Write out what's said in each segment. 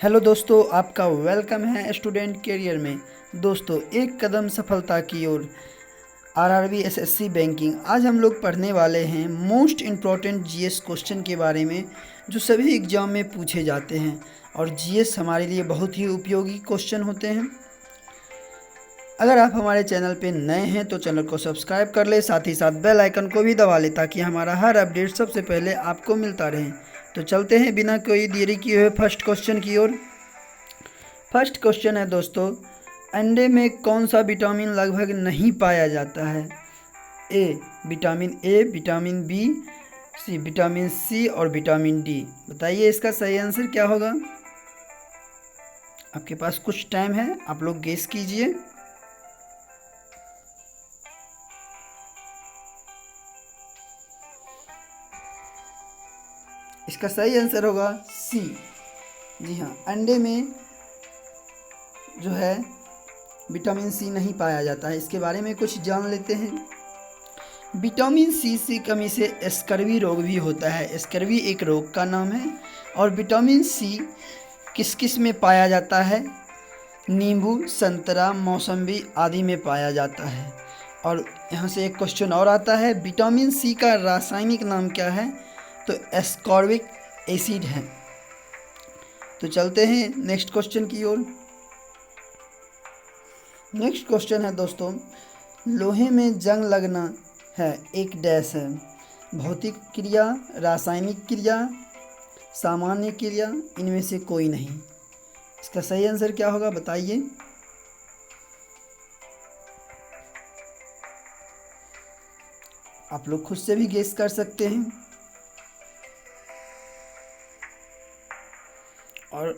Hello दोस्तों, आपका welcome है स्टूडेंट करियर में। दोस्तों, एक कदम सफलता की ओर आरआरबी एसएससी बैंकिंग। आज हम लोग पढ़ने वाले हैं मोस्ट इम्पॉर्टेंट जीएस क्वेश्चन के बारे में जो सभी एग्जाम में पूछे जाते हैं। और जीएस हमारे लिए बहुत ही उपयोगी क्वेश्चन होते हैं। अगर आप हमारे चैनल पे नए हैं तो चैनल को सब्सक्राइब कर ले, साथ ही साथ बेल आइकन को भी दबा ले ताकि हमारा हर अपडेट सबसे पहले आपको मिलता रहे। तो चलते हैं बिना कोई देरी किए हुए फर्स्ट क्वेश्चन की ओर। फर्स्ट क्वेश्चन है दोस्तों, अंडे में कौन सा विटामिन लगभग नहीं पाया जाता है? A, vitamin B, C vitamin C और विटामिन डी। बताइए इसका सही आंसर क्या होगा। आपके पास कुछ टाइम है, आप लोग गेस कीजिए। इसका सही आंसर होगा सी। जी हाँ, अंडे में जो है विटामिन सी नहीं पाया जाता है। इसके बारे में कुछ जान लेते हैं। विटामिन सी की कमी से स्कर्वी रोग भी होता है। स्कर्वी एक रोग का नाम है। और विटामिन सी किस किस में पाया जाता है? नींबू, संतरा, मौसम्बी आदि में पाया जाता है। और यहाँ से एक क्वेश्चन और आता है, विटामिन सी का रासायनिक नाम क्या है? तो एस्कॉर्बिक एसिड है। तो चलते हैं नेक्स्ट क्वेश्चन की ओर। नेक्स्ट क्वेश्चन है दोस्तों, लोहे में जंग लगना है एक डैश है। भौतिक क्रिया, रासायनिक क्रिया, सामान्य क्रिया, इनमें से कोई नहीं। इसका सही आंसर क्या होगा बताइए। आप लोग खुद से भी गेस कर सकते हैं। और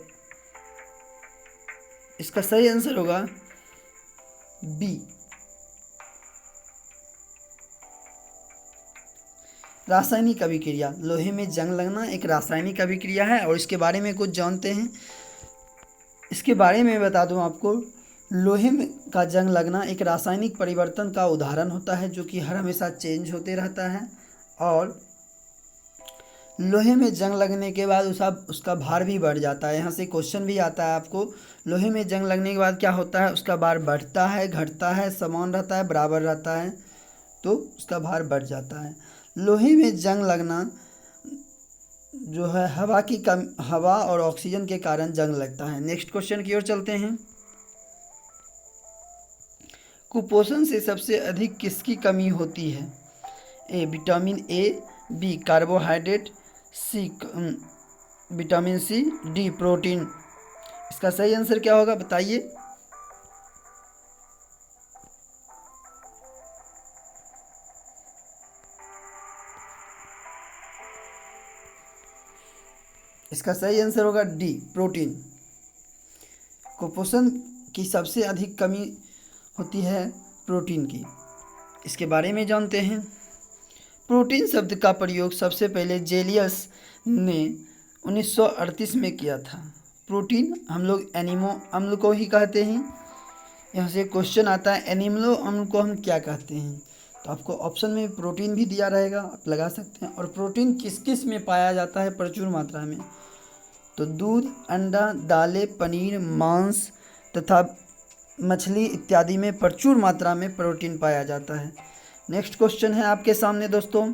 इसका सही आंसर होगा बी, रासायनिक अभिक्रिया। लोहे में जंग लगना एक रासायनिक अभिक्रिया है और इसके बारे में कुछ जानते हैं। इसके बारे में बता दूं आपको, लोहे में का जंग लगना एक रासायनिक परिवर्तन का उदाहरण होता है जो कि हर हमेशा चेंज होते रहता है। और लोहे में जंग लगने के बाद उसका भार भी बढ़ जाता है। यहाँ से क्वेश्चन भी आता है आपको, लोहे में जंग लगने के बाद क्या होता है? उसका भार बढ़ता है, घटता है, समान रहता है, बराबर रहता है? तो उसका भार बढ़ जाता है। लोहे में जंग लगना जो है हवा और ऑक्सीजन के कारण जंग लगता है। नेक्स्ट क्वेश्चन की ओर चलते हैं। कुपोषण से सबसे अधिक किसकी कमी होती है? A, vitamin A, B, carbohydrate, C vitamin C, D, protein. इसका सही आंसर क्या होगा बताइए। इसका सही आंसर होगा डी, प्रोटीन। कुपोषण की सबसे अधिक कमी होती है प्रोटीन की। इसके बारे में जानते हैं। प्रोटीन शब्द का प्रयोग सबसे पहले जेलियस ने 1938 में किया था। प्रोटीन हम लोग एनिमो अम्ल को ही कहते हैं। यहाँ से क्वेश्चन आता है, एनिमलो अम्ल को हम क्या कहते हैं? तो आपको ऑप्शन में प्रोटीन भी दिया रहेगा, आप लगा सकते हैं। और प्रोटीन किस किस में पाया जाता है प्रचुर मात्रा में? तो दूध, अंडा, दालें, पनीर, मांस तथा मछली इत्यादि में प्रचुर मात्रा में प्रोटीन पाया जाता है। नेक्स्ट क्वेश्चन है आपके सामने दोस्तों,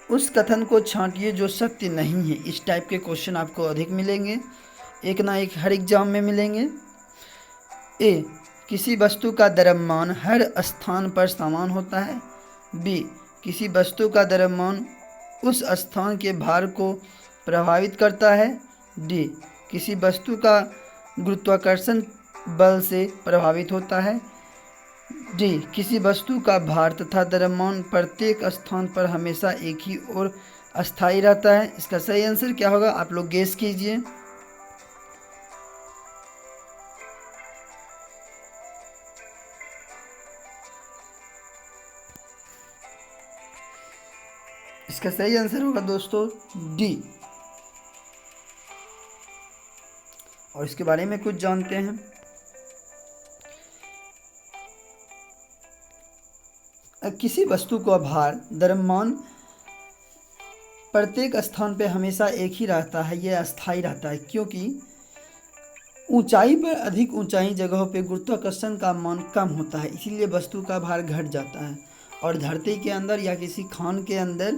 उस कथन को छांटिए जो सत्य नहीं है। इस टाइप के क्वेश्चन आपको अधिक मिलेंगे, एक ना एक हर एग्जाम में मिलेंगे। ए, किसी वस्तु का द्रव्यमान हर स्थान पर समान होता है। बी, किसी वस्तु का द्रव्यमान उस स्थान के भार को प्रभावित करता है। डी, किसी वस्तु का गुरुत्वाकर्षण बल से प्रभावित होता है। डी, किसी वस्तु का भार तथा द्रव्यमान प्रत्येक स्थान पर हमेशा एक ही ओर अस्थायी रहता है। इसका सही आंसर क्या होगा आप लोग गेस कीजिए। इसका सही आंसर होगा दोस्तों डी। और इसके बारे में कुछ जानते हैं। किसी वस्तु का भार द्रव्यमान प्रत्येक स्थान पे हमेशा एक ही रहता है, यह अस्थायी रहता है, क्योंकि ऊंचाई पर अधिक ऊंचाई जगहों पे गुरुत्वाकर्षण का मान कम होता है, इसीलिए वस्तु का भार घट जाता है। और धरती के अंदर या किसी खान के अंदर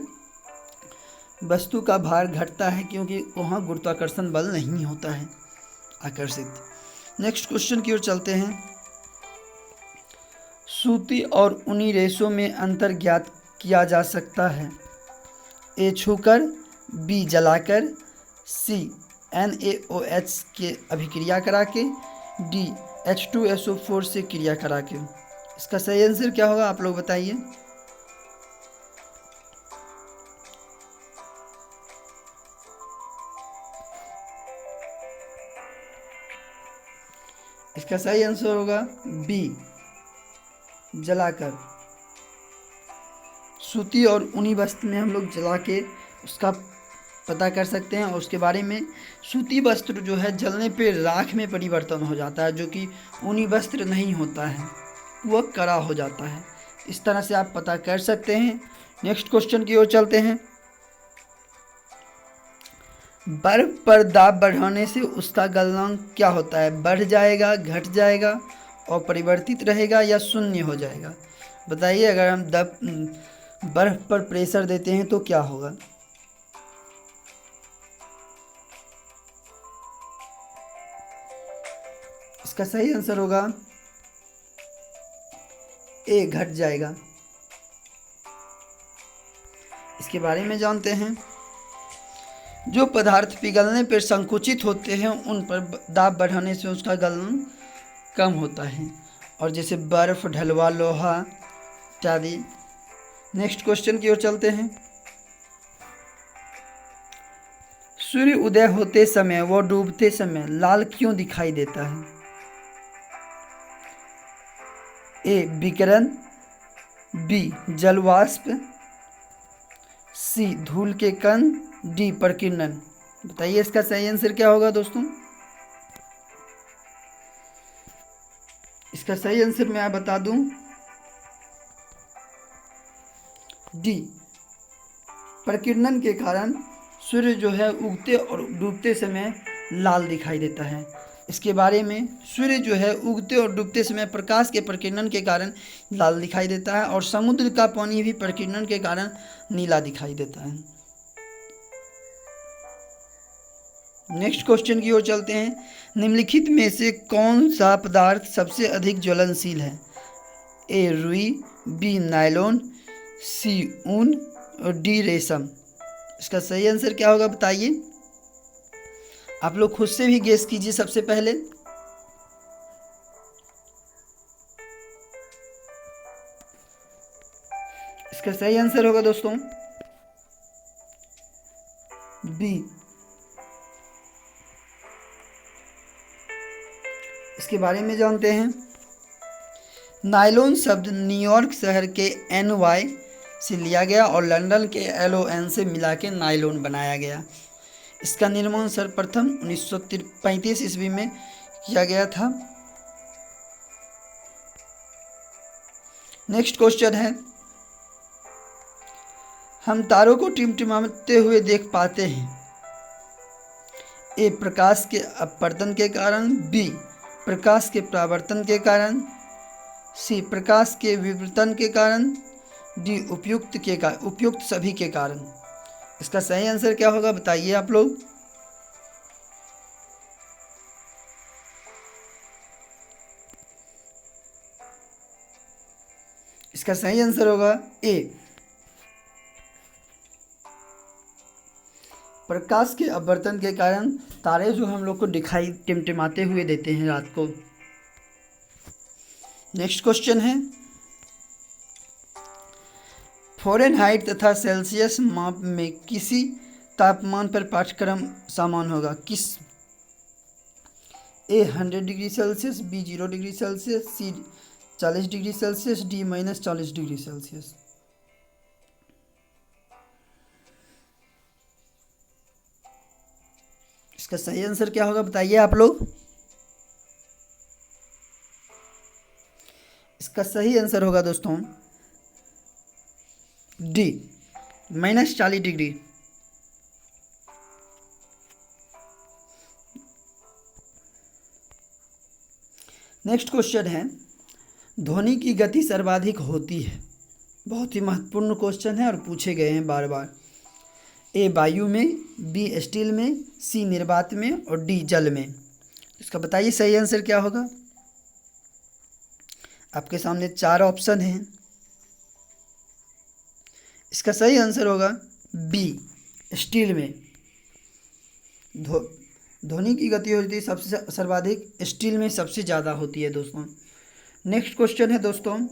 वस्तु का भार घटता है, क्योंकि वहाँ गुरुत्वाकर्षण बल नहीं होता है आकर्षित। नेक्स्ट क्वेश्चन की ओर चलते हैं। सूती और ऊनी रेशों में अंतर ज्ञात किया जा सकता है। ए छूकर, बी जलाकर, सी NaOH के अभिक्रिया करा के, डी H2SO4 से क्रिया करा के। इसका सही आंसर क्या होगा आप लोग बताइए। इसका सही आंसर होगा बी जलाकर। सूती और ऊनी वस्त्र में हम लोग जला के उसका पता कर सकते हैं, और उसके बारे में सूती वस्त्र जो है जलने पे राख में परिवर्तन हो जाता है, जो कि ऊनी वस्त्र नहीं होता है, वह कड़ा हो जाता है। इस तरह से आप पता कर सकते हैं। नेक्स्ट क्वेश्चन की ओर चलते हैं। बर्फ पर दाब बढ़ाने से उसका गलनांक क्या होता है? बढ़ जाएगा, घट जाएगा, और परिवर्तित रहेगा, या शून्य हो जाएगा? बताइए। अगर हम बर्फ पर प्रेशर देते हैं तो क्या होगा? इसका सही आंसर होगा ए घट जाएगा। इसके बारे में जानते हैं। जो पदार्थ पिघलने पर संकुचित होते हैं उन पर दाब बढ़ाने से उसका गलन कम होता है, और जैसे बर्फ, ढलवा, लोहा इत्यादि। नेक्स्ट क्वेश्चन की ओर चलते हैं। सूर्य उदय होते समय व डूबते समय लाल क्यों दिखाई देता है? ए विकिरण, बी जलवाष्प, सी धूल के कण, डी प्रकीर्णन। बताइए इसका सही आंसर क्या होगा दोस्तों। इसका सही आंसर मैं बता दूं, डी प्रकीर्णन के कारण सूर्य जो है उगते और डूबते समय लाल दिखाई देता है। इसके बारे में सूर्य जो है उगते और डूबते समय प्रकाश के प्रकीर्णन के कारण लाल दिखाई देता है, और समुद्र का पानी भी प्रकीर्णन के कारण नीला दिखाई देता है। नेक्स्ट क्वेश्चन की ओर चलते हैं। निम्नलिखित में से कौन सा पदार्थ सबसे अधिक ज्वलनशील है? ए रुई, बी नायलॉन, सी ऊन, और डी रेशम। इसका सही आंसर क्या होगा बताइए। आप लोग खुद से भी गेस कीजिए सबसे पहले। इसका सही आंसर होगा दोस्तों बी। इसके बारे में जानते हैं। नायलॉन शब्द न्यूयॉर्क शहर के NY से लिया गया और लंदन के LON से मिला के नायलॉन बनाया गया। इसका निर्माण सर्वप्रथम 1935 ईस्वी में किया गया था। नेक्स्ट क्वेश्चन है। हम तारों को टिमटिमाते हुए देख पाते हैं। ए प्रकाश के अपवर्तन के कारण, बी प्रकाश के परावर्तन के कारण, सी प्रकाश के विवर्तन के कारण, डी उपयुक्त सभी के कारण। इसका सही आंसर क्या होगा बताइए आप लोग। इसका सही आंसर होगा ए प्रकाश के अपवर्तन के कारण तारे जो हम लोग को दिखाई टिमटिमाते हुए देते हैं रात को। नेक्स्ट क्वेश्चन है। फ़ारेनहाइट तथा सेल्सियस माप में किसी तापमान पर पाठ्यक्रम समान होगा? किस? A 100 degree Celsius, B 0 degree Celsius, C 40 degree Celsius, D -40 degree Celsius. इसका सही आंसर क्या होगा बताइए आप लोग। इसका सही आंसर होगा दोस्तों डी -40 डिग्री। नेक्स्ट क्वेश्चन है, ध्वनि की गति सर्वाधिक होती है। बहुत ही महत्वपूर्ण क्वेश्चन है और पूछे गए हैं बार बार। ए वायु में, बी स्टील में, सी निर्वात में और डी जल में। इसका बताइए सही आंसर क्या होगा। आपके सामने 4 ऑप्शन हैं। इसका सही आंसर होगा बी स्टील में। ध्वनि की गति होती है सबसे सर्वाधिक स्टील में सबसे ज़्यादा होती है दोस्तों। नेक्स्ट क्वेश्चन है दोस्तों,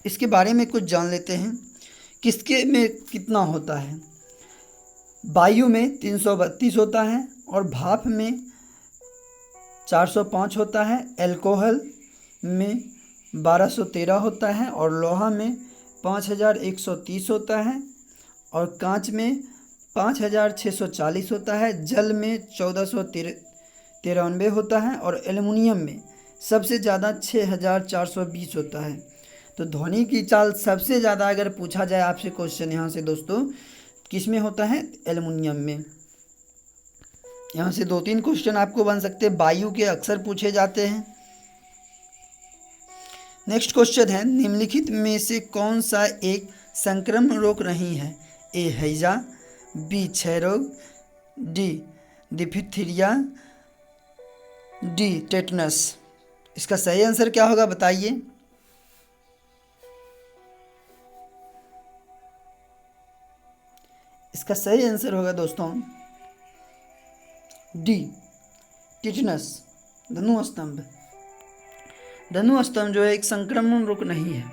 इसके बारे में कुछ जान लेते हैं। किसके में कितना होता है। वायु में 332 होता है और भाप में 405 होता है, अल्कोहल में 1213 होता है और लोहा में 5130 होता है और कांच में 5640 होता है, जल में 1493 होता है और एल्युमिनियम में सबसे ज़्यादा 6420 होता है। तो ध्वनि की चाल सबसे ज़्यादा अगर पूछा जाए आपसे क्वेश्चन यहाँ से दोस्तों, किस में होता है, एल्युमिनियम में। यहाँ से 2-3 क्वेश्चन आपको बन सकते हैं, वायु के अक्सर पूछे जाते हैं। नेक्स्ट क्वेश्चन है, निम्नलिखित में से कौन सा एक संक्रमण रोग नहीं है। ए हैजा, बी क्षय रोग, डी डिप्थीरिया, डी टेटनस। इसका सही आंसर क्या होगा बताइए। इसका सही आंसर होगा दोस्तों डी टिटनस, धनुस्तंभ। धनुस्तंभ जो है एक संक्रमण रोग नहीं है।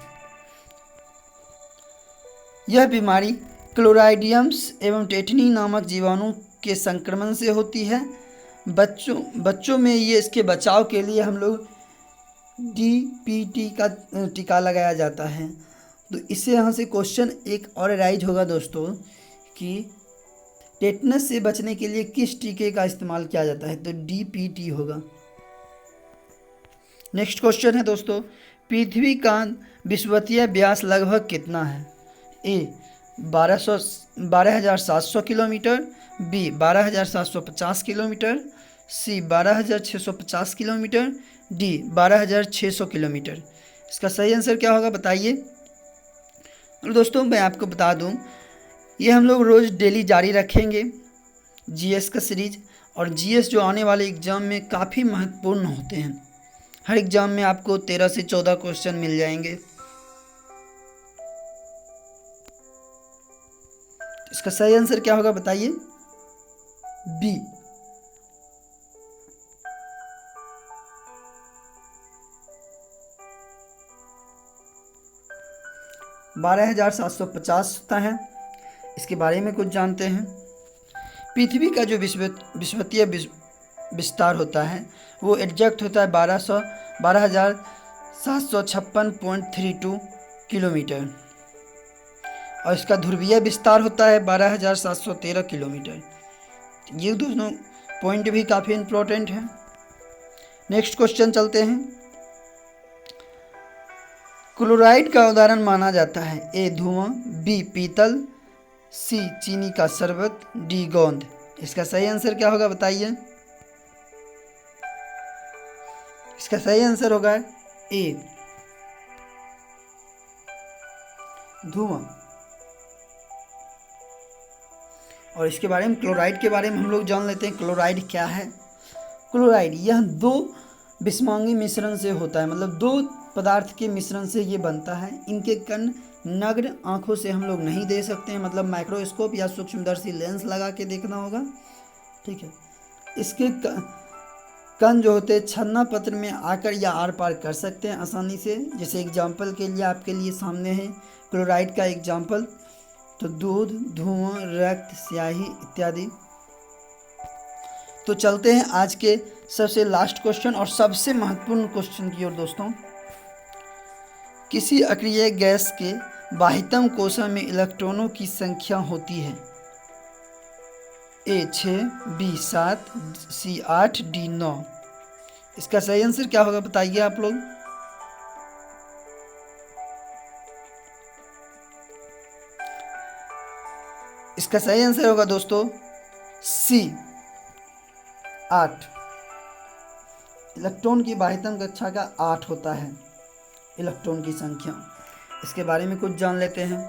यह बीमारी क्लोराइडियम्स एवं टेटनी नामक जीवाणु के संक्रमण से होती है। बच्चों में ये इसके बचाव के लिए हम लोग DPT का टीका लगाया जाता है। तो इससे यहाँ से क्वेश्चन एक और राइज होगा दोस्तों कि टेटनस से बचने के लिए किस टीके का इस्तेमाल किया जाता है, तो DPT होगा। नेक्स्ट क्वेश्चन है दोस्तों, पृथ्वी का विषुवतीय व्यास लगभग कितना है। ए 12,700 किलोमीटर, बी 12,750 किलोमीटर, सी 12,650 किलोमीटर, डी 12,600 किलोमीटर। इसका सही आंसर क्या होगा बताइए। और दोस्तों मैं आपको बता दूं, ये हम लोग रोज़ डेली जारी रखेंगे GS का सीरीज। और GS जो आने वाले एग्ज़ाम में काफ़ी महत्वपूर्ण होते हैं। हर एग्ज़ाम में आपको 13 से 14 क्वेश्चन मिल जाएंगे। इसका सही आंसर क्या होगा बताइए। बी 12,750 होता है। इसके बारे में कुछ जानते हैं। पृथ्वी का जो विषुवतीय विस्तार होता है वो एग्जैक्ट होता है 12,756.32 किलोमीटर और इसका ध्रुवीय विस्तार होता है 12,713 किलोमीटर। ये दोनों पॉइंट भी काफ़ी इम्पोर्टेंट है। नेक्स्ट क्वेश्चन चलते हैं। क्लोराइड का उदाहरण माना जाता है। ए धुआं, बी पीतल, सी चीनी का शरबत, डी गोंद। इसका सही आंसर क्या होगा बताइए। इसका सही आंसर होगा ए धुआं। और इसके बारे में क्लोराइड के बारे में हम लोग जान लेते हैं। क्लोराइड क्या है। क्लोराइड यह 2 विषमांगी मिश्रण से होता है, मतलब 2 पदार्थ के मिश्रण से ये बनता है। इनके कण नग्न आंखों से हम लोग नहीं दे सकते हैं, मतलब माइक्रोस्कोप या सूक्ष्मदर्शी लेंस लगा के देखना होगा, ठीक है। इसके कण जो होते हैं छन्ना पत्र में आकर या आर पार कर सकते हैं आसानी से। जैसे एग्जाम्पल के लिए आपके लिए सामने है क्लोराइड का एग्जाम्पल, तो दूध, धुआं, रक्त, स्याही इत्यादि। तो चलते हैं आज के सबसे लास्ट क्वेश्चन और सबसे महत्वपूर्ण क्वेश्चन की ओर दोस्तों। किसी अक्रिय गैस के बाह्यतम कोशा में इलेक्ट्रॉनों की संख्या होती है। ए 6, बी 7, सी 8, डी 9। इसका सही आंसर क्या होगा बताइए आप लोग। इसका सही आंसर होगा दोस्तों सी 8। इलेक्ट्रॉन की बाह्यतम कक्षा का 8 होता है इलेक्ट्रॉन की संख्या। इसके बारे में कुछ जान लेते हैं।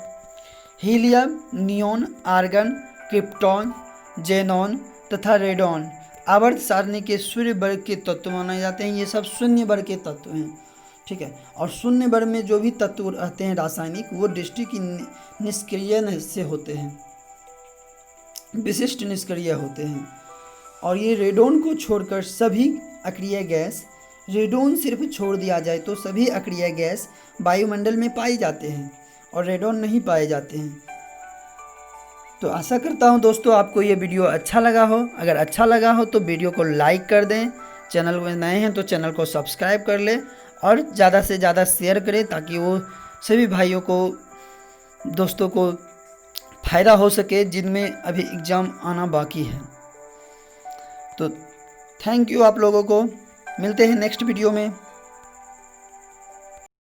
Helium, neon, argon, krypton, xenon तथा रेडॉन आवर्त सारणी के सूर्य वर्ग के तत्व माने जाते हैं। ये सब शून्य वर्ग के तत्व हैं, ठीक है। और शून्य वर्ग में जो भी तत्व रहते हैं रासायनिक, वो दृष्टि की निष्क्रिय से होते हैं, विशिष्ट निष्क्रिय होते हैं। और ये रेडॉन को छोड़कर सभी अक्रिय गैस, रेडॉन सिर्फ छोड़ दिया जाए तो सभी अक्रिय गैस वायुमंडल में पाए जाते हैं और रेडॉन नहीं पाए जाते हैं। तो आशा करता हूँ दोस्तों आपको ये वीडियो अच्छा लगा हो। अगर अच्छा लगा हो तो वीडियो को लाइक कर दें, चैनल में नए हैं तो चैनल को सब्सक्राइब कर लें और ज़्यादा से ज़्यादा शेयर करें ताकि वो सभी भाइयों को, दोस्तों को फ़ायदा हो सके जिनमें अभी एग्ज़ाम आना बाकी है। तो थैंक यू आप लोगों को, मिलते हैं नेक्स्ट वीडियो में।